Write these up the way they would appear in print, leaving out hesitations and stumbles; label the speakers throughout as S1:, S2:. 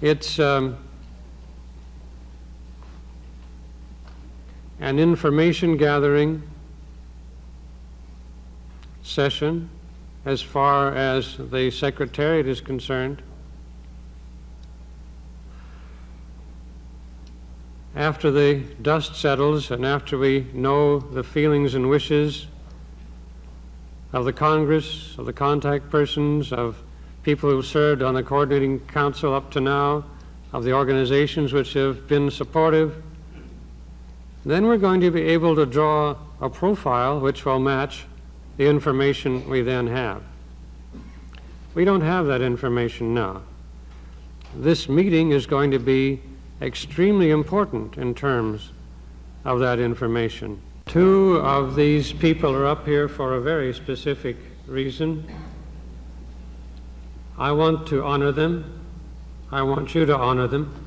S1: It's an information gathering session as far as the Secretariat is concerned. After the dust settles and after we know the feelings and wishes of the Congress, of the contact persons, of people who've served on the Coordinating Council up to now, of the organizations which have been supportive, then we're going to be able to draw a profile which will match the information we then have. We don't have that information now. This meeting is going to be extremely important in terms of that information. Two of these people are up here for a very specific reason. I want to honor them. I want you to honor them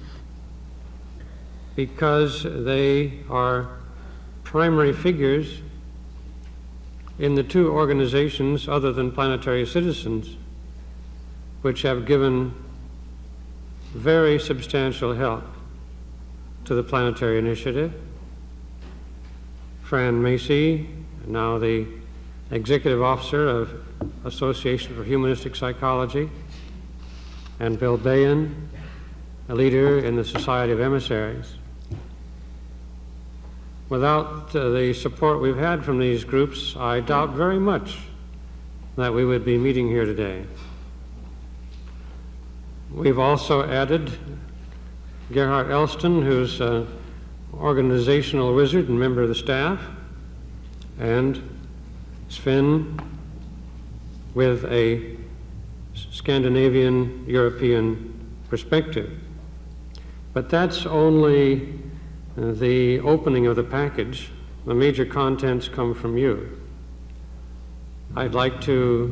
S1: because they are primary figures in the two organizations other than Planetary Citizens which have given very substantial help to the Planetary Initiative. Fran Macy, now the Executive Officer of Association for Humanistic Psychology, and Bill Bahan, a leader in the Society of Emissaries. Without the support we've had from these groups, I doubt very much that we would be meeting here today. We've also added Gehart Elston, who's an organizational wizard and member of the staff, and Sven with a Scandinavian European perspective. But that's only the opening of the package. The major contents come from you. I'd like to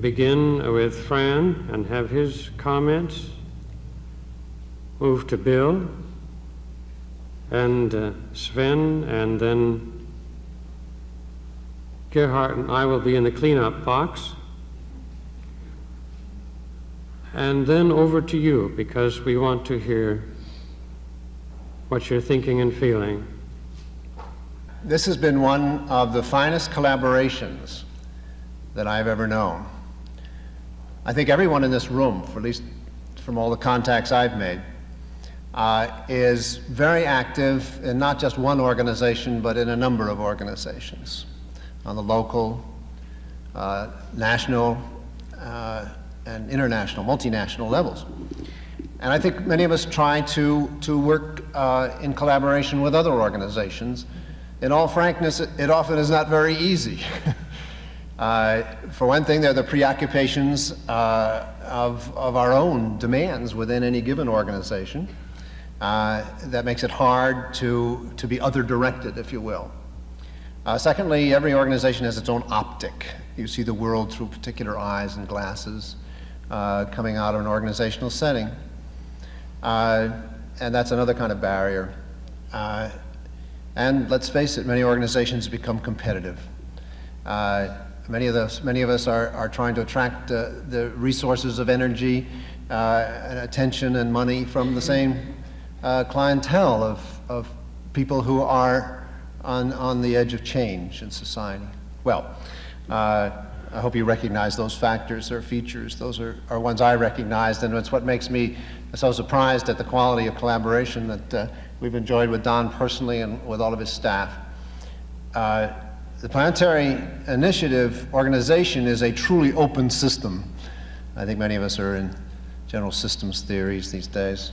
S1: begin with Fran and have his comments, move to Bill and Sven, and then Gehart and I will be in the cleanup box. And then over to you, because we want to hear what you're thinking and feeling.
S2: This has been one of the finest collaborations that I've ever known. I think everyone in this room, for at least from all the contacts I've made, is very active in not just one organization, but in a number of organizations, on the local, national, and international, multinational levels. And I think many of us try to work in collaboration with other organizations. In all frankness, it often is not very easy. For one thing, there are the preoccupations of our own demands within any given organization. That makes it hard to be other-directed, if you will. Secondly, every organization has its own optic. You see the world through particular eyes and glasses coming out of an organizational setting. And that's another kind of barrier. And let's face it, many organizations become competitive. Many of us are trying to attract the resources of energy and attention and money from the same clientele of people who are on the edge of change in society. Well, I hope you recognize those factors or features. Those are ones I recognized, and it's what makes me so surprised at the quality of collaboration that we've enjoyed with Don personally and with all of his staff. The Planetary Initiative organization is a truly open system. I think many of us are in general systems theories these days.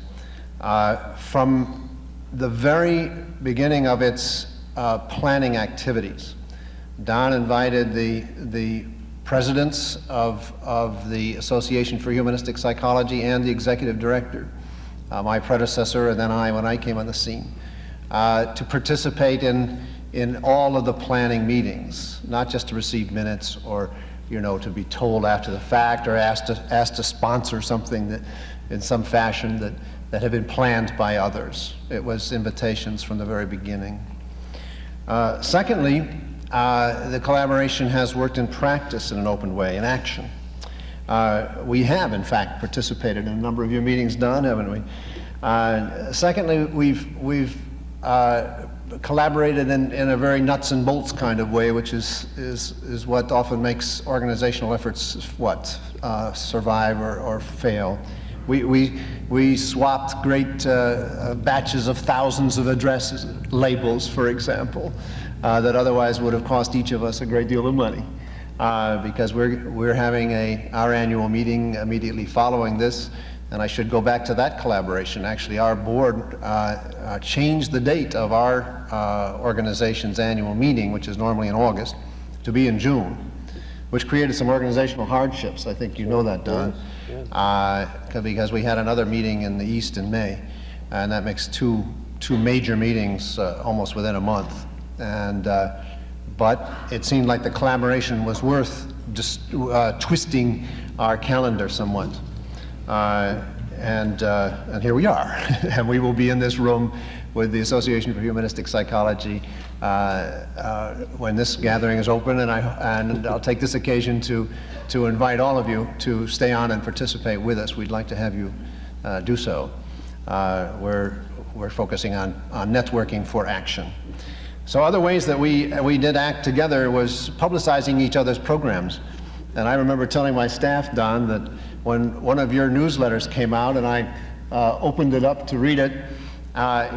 S2: From the very beginning of its planning activities, Don invited the presidents of the Association for Humanistic Psychology and the executive director, my predecessor and then when I came on the scene, to participate in all of the planning meetings, not just to receive minutes or to be told after the fact or asked to sponsor something that in some fashion that had been planned by others. It was invitations from the very beginning. Secondly, the collaboration has worked in practice in an open way, in action. We have, in fact, participated in a number of your meetings, Don, haven't we? Secondly, we've collaborated in a very nuts and bolts kind of way, which is what often makes organizational efforts survive or fail. We swapped great batches of thousands of addresses, labels, for example, that otherwise would have cost each of us a great deal of money, because we're having our annual meeting immediately following this. And I should go back to that collaboration. Actually, our board changed the date of our organization's annual meeting, which is normally in August, to be in June, which created some organizational hardships. I think you know that, Don. Yes. Because we had another meeting in the East in May, and that makes two major meetings almost within a month. And but it seemed like the collaboration was worth just twisting our calendar somewhat. And here we are. And we will be in this room with the Association for Humanistic Psychology when this gathering is open, and I'll take this occasion to invite all of you to stay on and participate with us. We'd like to have you do so. We're focusing on networking for action. So other ways that we did act together was publicizing each other's programs. And I remember telling my staff, Don, that when one of your newsletters came out and I opened it up to read it,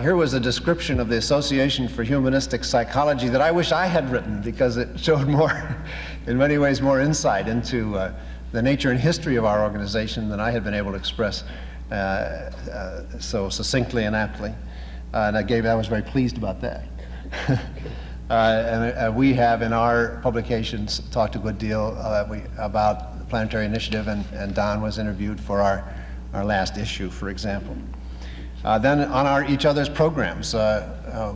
S2: here was a description of the Association for Humanistic Psychology that I wish I had written, because it showed more, in many ways, more insight into the nature and history of our organization than I had been able to express so succinctly and aptly. And I was very pleased about that. And we have in our publications talked a good deal about the Planetary Initiative, and Don was interviewed for our last issue, for example. Then on each other's programs,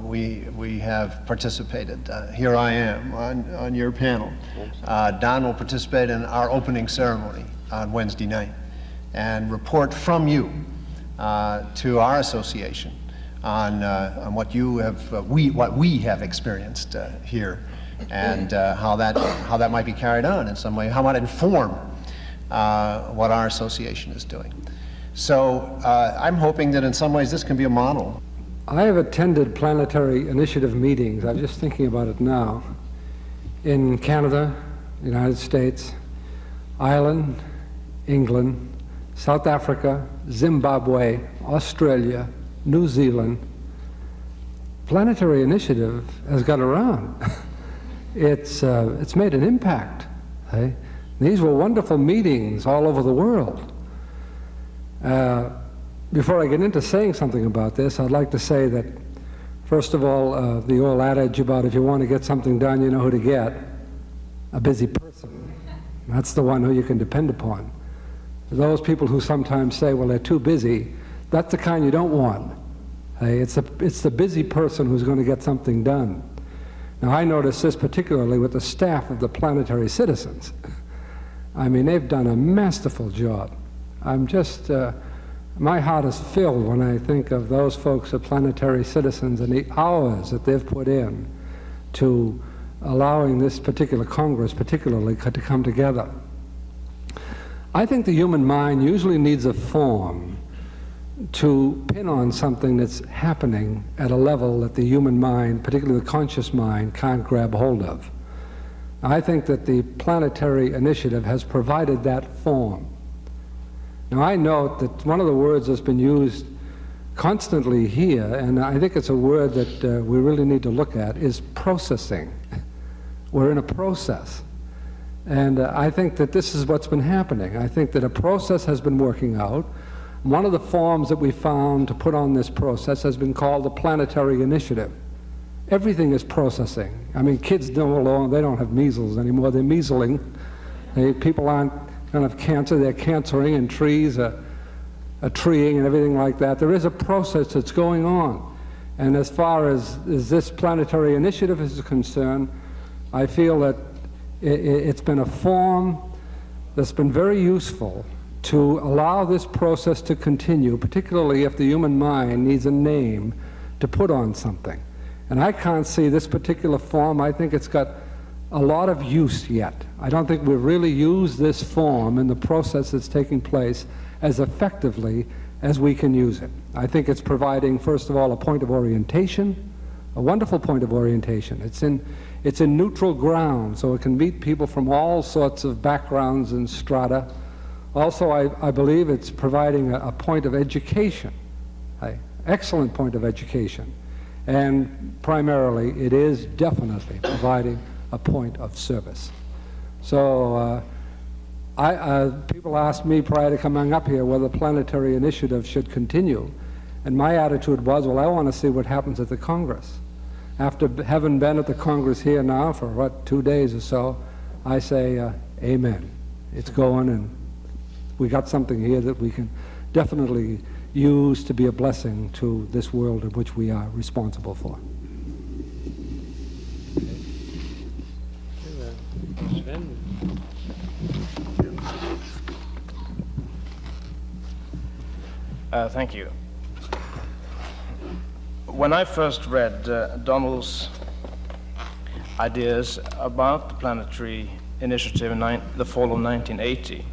S2: we have participated. Here I am on your panel. Don will participate in our opening ceremony on Wednesday night and report from you to our association on what we have experienced here, and how that might be carried on in some way, how it might inform what our association is doing. So I'm hoping that in some ways this can be a model.
S3: I have attended Planetary Initiative meetings, I'm just thinking about it now, in Canada, United States, Ireland, England, South Africa, Zimbabwe, Australia, New Zealand. Planetary Initiative has got around. It's made an impact. Okay? These were wonderful meetings all over the world. Before I get into saying something about this, I'd like to say that, first of all, the old adage about if you want to get something done, you know who to get: a busy person. That's the one who you can depend upon. Those people who sometimes say, well, they're too busy, that's the kind you don't want. Hey, it's the busy person who's going to get something done. Now, I notice this particularly with the staff of the Planetary Citizens. I mean, they've done a masterful job. I'm just, my heart is filled when I think of those folks at Planetary Citizens and the hours that they've put in to allowing this particular Congress particularly to come together. I think the human mind usually needs a form to pin on something that's happening at a level that the human mind, particularly the conscious mind, can't grab hold of. I think that the Planetary Initiative has provided that form. Now, I note that one of the words that's been used constantly here, and I think it's a word that we really need to look at, is processing. We're in a process. And I think that this is what's been happening. I think that a process has been working out. One of the forms that we found to put on this process has been called the Planetary Initiative. Everything is processing. I mean, kids they don't have measles anymore, they're measling. People don't have cancer, they're cancering, and trees are treeing and everything like that. There is a process that's going on. And as far as this Planetary Initiative is concerned, I feel that it's been a form that's been very useful to allow this process to continue, particularly if the human mind needs a name to put on something. And I can't see this particular form. I think it's got a lot of use yet. I don't think we've really used this form in the process that's taking place as effectively as we can use it. I think it's providing, first of all, a point of orientation, a wonderful point of orientation. It's in neutral ground, so it can meet people from all sorts of backgrounds and strata. Also, I believe it's providing a point of education, an excellent point of education. And primarily, it is definitely providing a point of service. So people asked me prior to coming up here whether the Planetary Initiative should continue. And my attitude was, well, I want to see what happens at the Congress. After having been at the Congress here now for, 2 days or so, I say, amen. It's going, and we got something here that we can definitely use to be a blessing to this world in which we are responsible for.
S1: Sven?
S4: Thank you. When I first read Donald's ideas about the Planetary Initiative in the fall of 1980,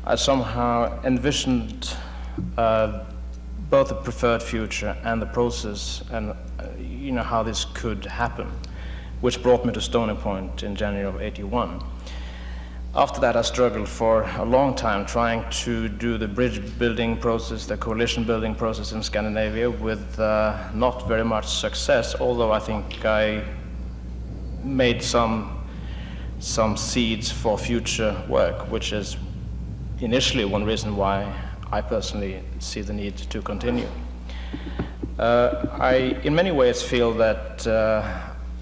S4: I somehow envisioned both the preferred future and the process, and how this could happen, which brought me to Stony Point in January of '81. After that, I struggled for a long time trying to do the bridge building process, the coalition building process in Scandinavia with not very much success, although I think I made some seeds for future work, which is initially one reason why I personally see the need to continue. I, in many ways, feel that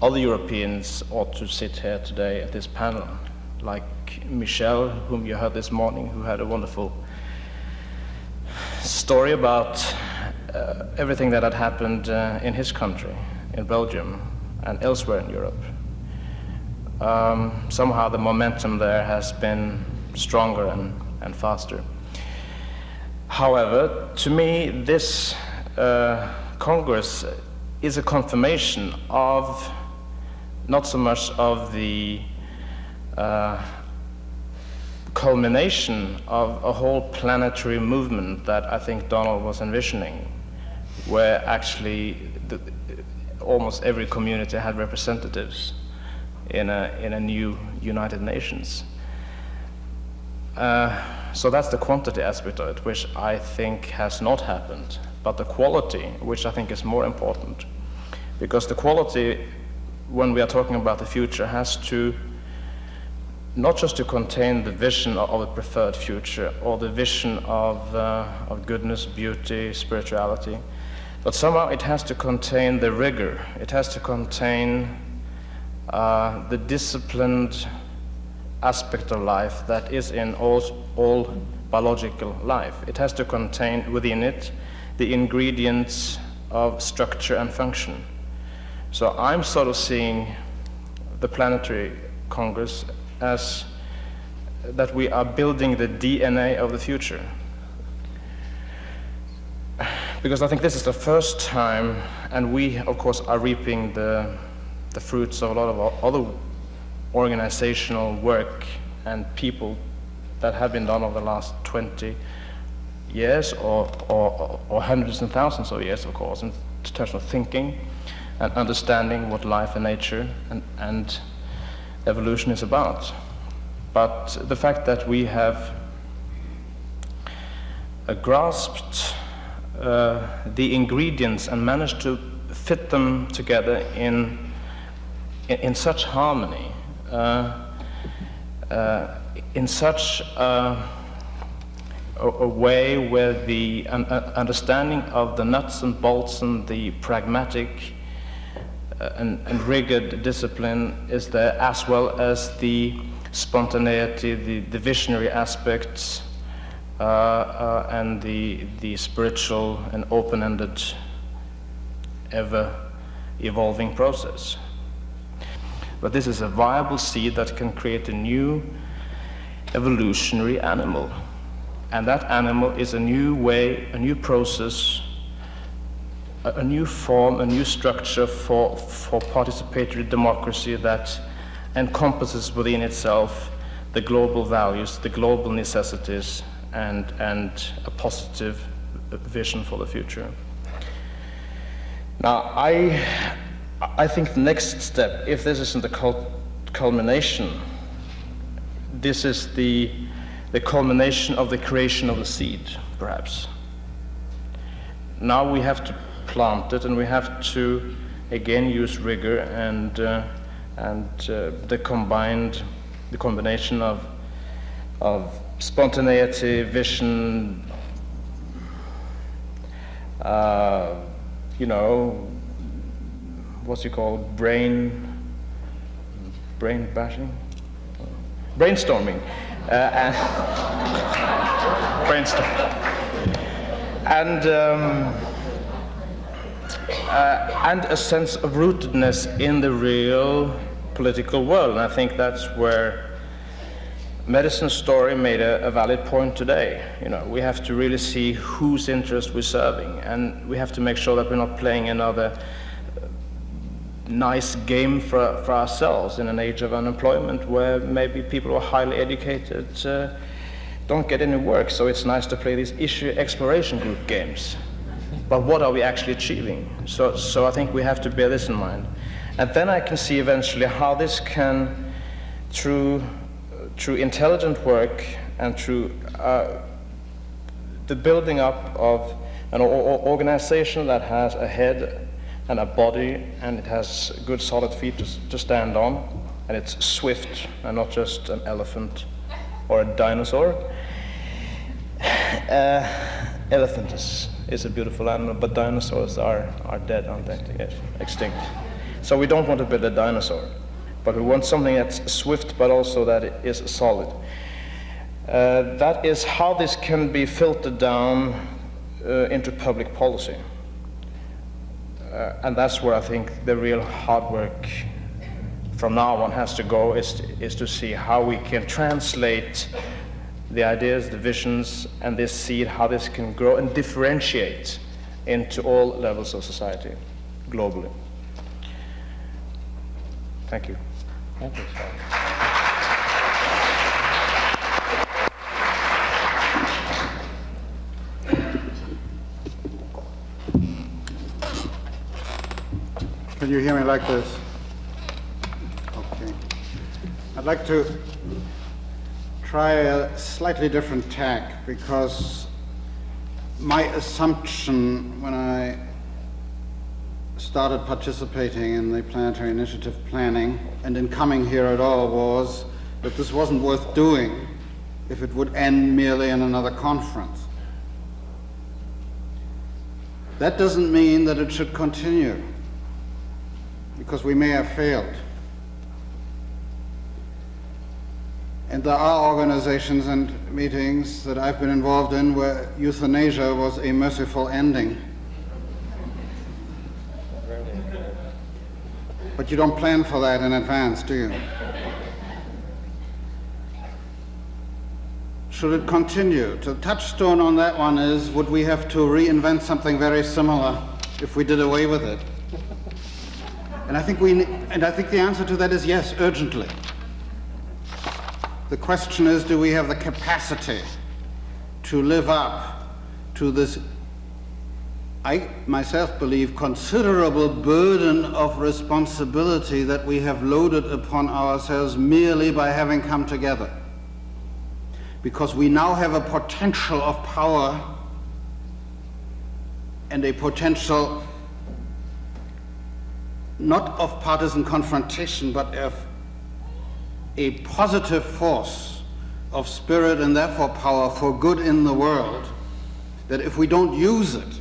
S4: other Europeans ought to sit here today at this panel, like Michel, whom you heard this morning, who had a wonderful story about everything that had happened in his country, in Belgium, and elsewhere in Europe. Somehow the momentum there has been stronger and faster. However, to me, this Congress is a confirmation of not so much of the culmination of a whole planetary movement that I think Donald was envisioning, where actually almost every community had representatives in a new United Nations. So that's the quantity aspect of it, which I think has not happened, but the quality, which I think is more important, because the quality, when we are talking about the future, has to not just to contain the vision of a preferred future or the vision of goodness, beauty, spirituality, but somehow it has to contain the rigor. It has to contain the disciplined aspect of life that is in all biological life. It has to contain within it the ingredients of structure and function. So I'm sort of seeing the Planetary Congress as that we are building the DNA of the future. Because I think this is the first time, and we of course are reaping the fruits of a lot of other organizational work and people that have been done over the last 20 years or hundreds and thousands of years, of course, in terms of thinking and understanding what life and nature and evolution is about. But the fact that we have grasped the ingredients and managed to fit them together in such harmony, in such a way where the understanding of the nuts and bolts and the pragmatic and rigid discipline is there, as well as the spontaneity, the visionary aspects, and the spiritual and open-ended, ever-evolving process. But this is a viable seed that can create a new evolutionary animal. And that animal is a new way, a new process, a new form, a new structure for participatory democracy that encompasses within itself the global values, the global necessities, and a positive vision for the future. Now, I think the next step, if this isn't the culmination, this is the culmination of the creation of the seed, perhaps. Now we have to plant it, and we have to again use rigor and the combination of spontaneity, vision, what's it called, brain bashing, brainstorming, and a sense of rootedness in the real political world. And I think that's where Medicine's story made a valid point today. We have to really see whose interest we're serving, and we have to make sure that we're not playing another nice game for ourselves in an age of unemployment where maybe people who are highly educated don't get any work, so it's nice to play these issue exploration group games. But what are we actually achieving? So I think we have to bear this in mind. And then I can see eventually how this can, through intelligent work and through the building up of an organization that has a head and a body, and it has good solid feet to stand on, and it's swift and not just an elephant or a dinosaur. Elephant is a beautiful animal, but dinosaurs are dead, aren't they? Yes, extinct. So we don't want to build a dinosaur, but we want something that's swift, but also that it is solid. That is how this can be filtered down into public policy. And that's where I think the real hard work from now on has to go, is to see how we can translate the ideas, the visions, and this seed, how this can grow and differentiate into all levels of society globally. Thank you.
S1: Thank you.
S5: Can you hear me like this? Okay. I'd like to try a slightly different tack, because my assumption when I started participating in the Planetary Initiative planning and in coming here at all was that this wasn't worth doing if it would end merely in another conference. That doesn't mean that it should continue, because we may have failed. And there are organizations and meetings that I've been involved in where euthanasia was a merciful ending. But you don't plan for that in advance, do you? Should it continue? The touchstone on that one is, would we have to reinvent something very similar if we did away with it? And I think the answer to that is yes, urgently. The question is, do we have the capacity to live up to this, I myself believe, considerable burden of responsibility that we have loaded upon ourselves merely by having come together? Because we now have a potential of power and a potential not of partisan confrontation, but of a positive force of spirit and therefore power for good in the world, that if we don't use it,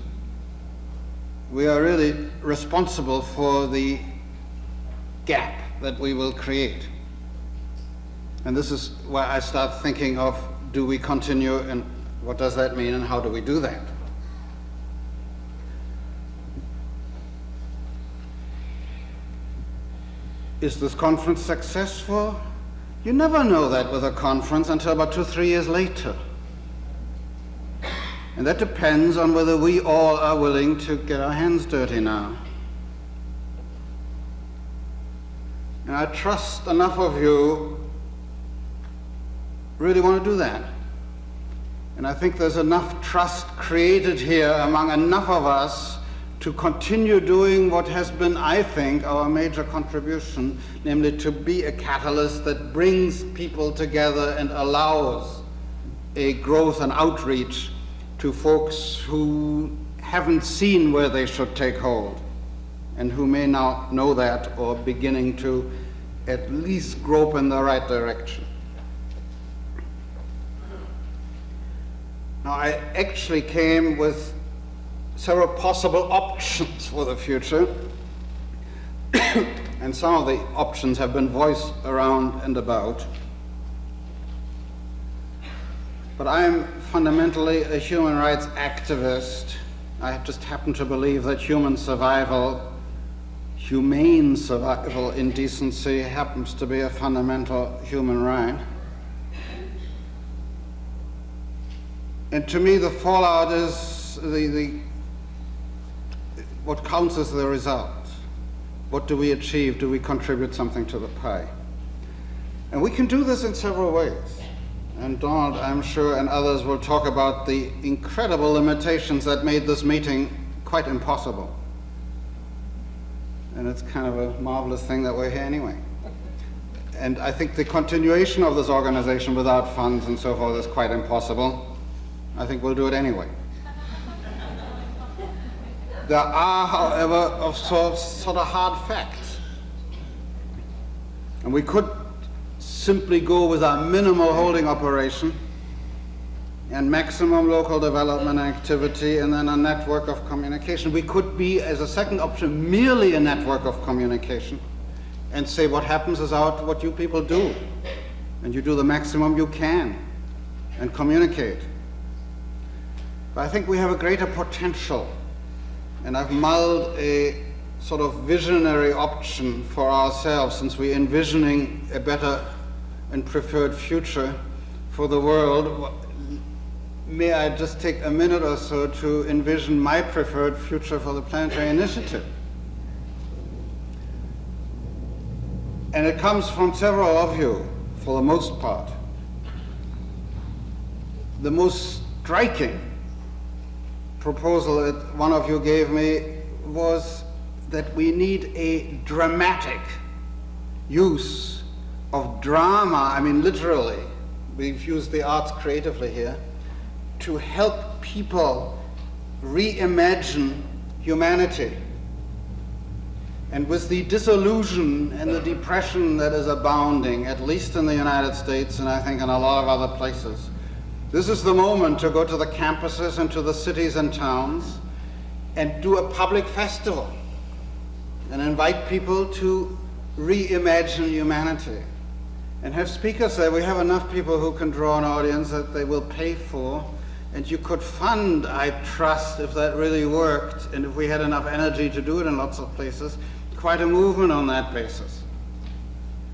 S5: we are really responsible for the gap that we will create. And this is where I start thinking of, do we continue, and what does that mean, and how do we do that? Is this conference successful? You never know that with a conference until about 2-3 years later. And that depends on whether we all are willing to get our hands dirty now. And I trust enough of you really want to do that. And I think there's enough trust created here among enough of us to continue doing what has been, I think, our major contribution, namely to be a catalyst that brings people together and allows a growth and outreach to folks who haven't seen where they should take hold and who may now know that or beginning to at least grope in the right direction. Now, I actually came with several possible options for the future, and some of the options have been voiced around and about. But I'm fundamentally a human rights activist. I just happen to believe that humane survival in decency happens to be a fundamental human right. And to me, the fallout is what counts as the result. What do we achieve? Do we contribute something to the pie? And we can do this in several ways. And Donald, I'm sure, and others will talk about the incredible limitations that made this meeting quite impossible. And it's kind of a marvelous thing that we're here anyway. And I think the continuation of this organization without funds and so forth is quite impossible. I think we'll do it anyway. There are, however, sort of hard facts. And we could simply go with our minimal holding operation and maximum local development activity and then a network of communication. We could be, as a second option, merely a network of communication and say what happens is out what you people do. And you do the maximum you can and communicate. But I think we have a greater potential, and I've mulled a sort of visionary option for ourselves since we're envisioning a better and preferred future for the world. May I just take a minute or so to envision my preferred future for the Planetary Initiative? And it comes from several of you, for the most part. The most striking proposal that one of you gave me was that we need a dramatic use of drama, I mean literally, we've used the arts creatively here, to help people reimagine humanity. And with the disillusion and the depression that is abounding, at least in the United States and I think in a lot of other places, this is the moment to go to the campuses and to the cities and towns and do a public festival and invite people to reimagine humanity and have speakers there. We have enough people who can draw an audience that they will pay for, and you could fund, I trust, if that really worked and if we had enough energy to do it in lots of places, quite a movement on that basis.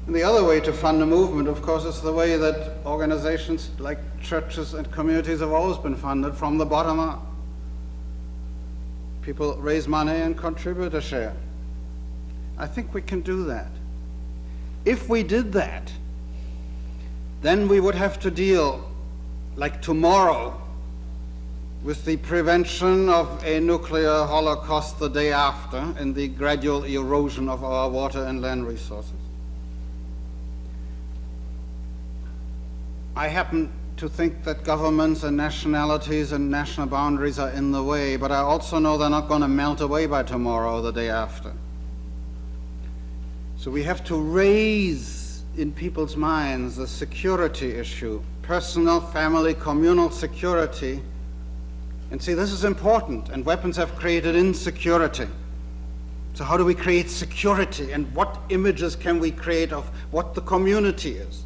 S5: And the other way to fund a movement, of course, is the way that organizations like churches and communities have always been funded, from the bottom up. People raise money and contribute a share. I think we can do that. If we did that, then we would have to deal, like tomorrow, with the prevention of a nuclear holocaust the day after and the gradual erosion of our water and land resources. I happen to think that governments and nationalities and national boundaries are in the way, but I also know they're not going to melt away by tomorrow or the day after. So we have to raise in people's minds the security issue, personal, family, communal security, and see, this is important, and weapons have created insecurity. So how do we create security, and what images can we create of what the community is?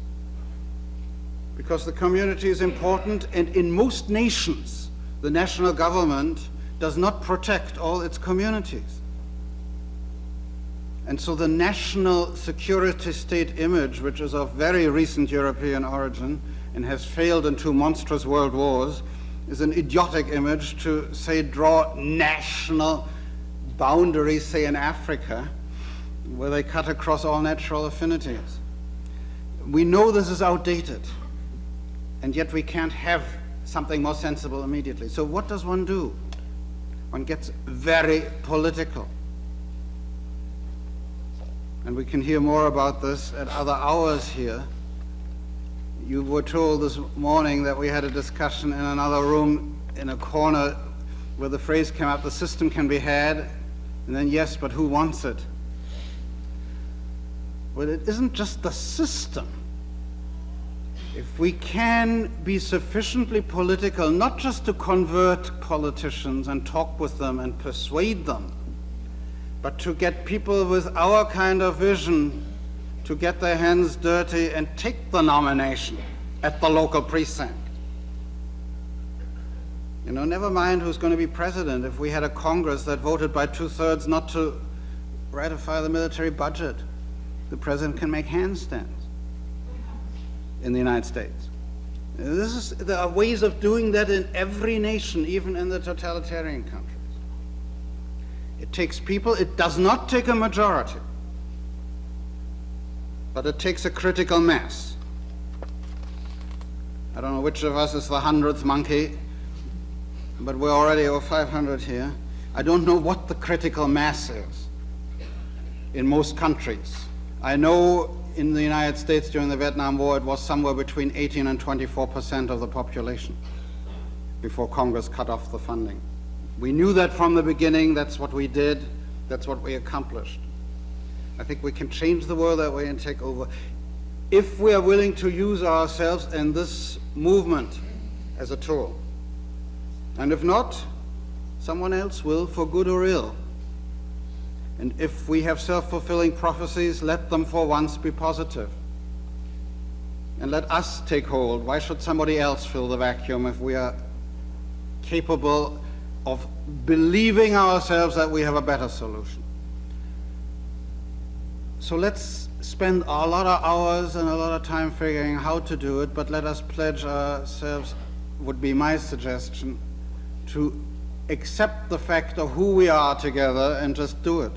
S5: Because the community is important, and in most nations, the national government does not protect all its communities. And so the national security state image, which is of very recent European origin and has failed in 2 monstrous world wars, is an idiotic image to, say, draw national boundaries, say, in Africa, where they cut across all natural affinities. We know this is outdated, and yet we can't have something more sensible immediately. So what does one do? One gets very political. And we can hear more about this at other hours here. You were told this morning that we had a discussion in another room in a corner where the phrase came up, the system can be had, and then yes, but who wants it? Well, it isn't just the system. If we can be sufficiently political, not just to convert politicians and talk with them and persuade them, but to get people with our kind of vision to get their hands dirty and take the nomination at the local precinct. You know, never mind who's going to be president. If we had a Congress that voted by 2/3 not to ratify the military budget, the president can make handstands in the United States. There are ways of doing that in every nation, even in the totalitarian countries. It takes people. It does not take a majority, but it takes a critical mass. I don't know which of us is the 100th monkey, but we're already over 500 here. I don't know what the critical mass is in most countries. I know in the United States during the Vietnam War it was somewhere between 18 and 24% of the population before Congress cut off the funding. We knew that from the beginning. That's what we did. That's what we accomplished. I think we can change the world that way and take over if we are willing to use ourselves in this movement as a tool. And if not, someone else will, for good or ill. And if we have self-fulfilling prophecies, let them for once be positive. And let us take hold. Why should somebody else fill the vacuum if we are capable of believing ourselves that we have a better solution? So let's spend a lot of hours and a lot of time figuring how to do it, but let us pledge ourselves, would be my suggestion, to accept the fact of who we are together and just do it.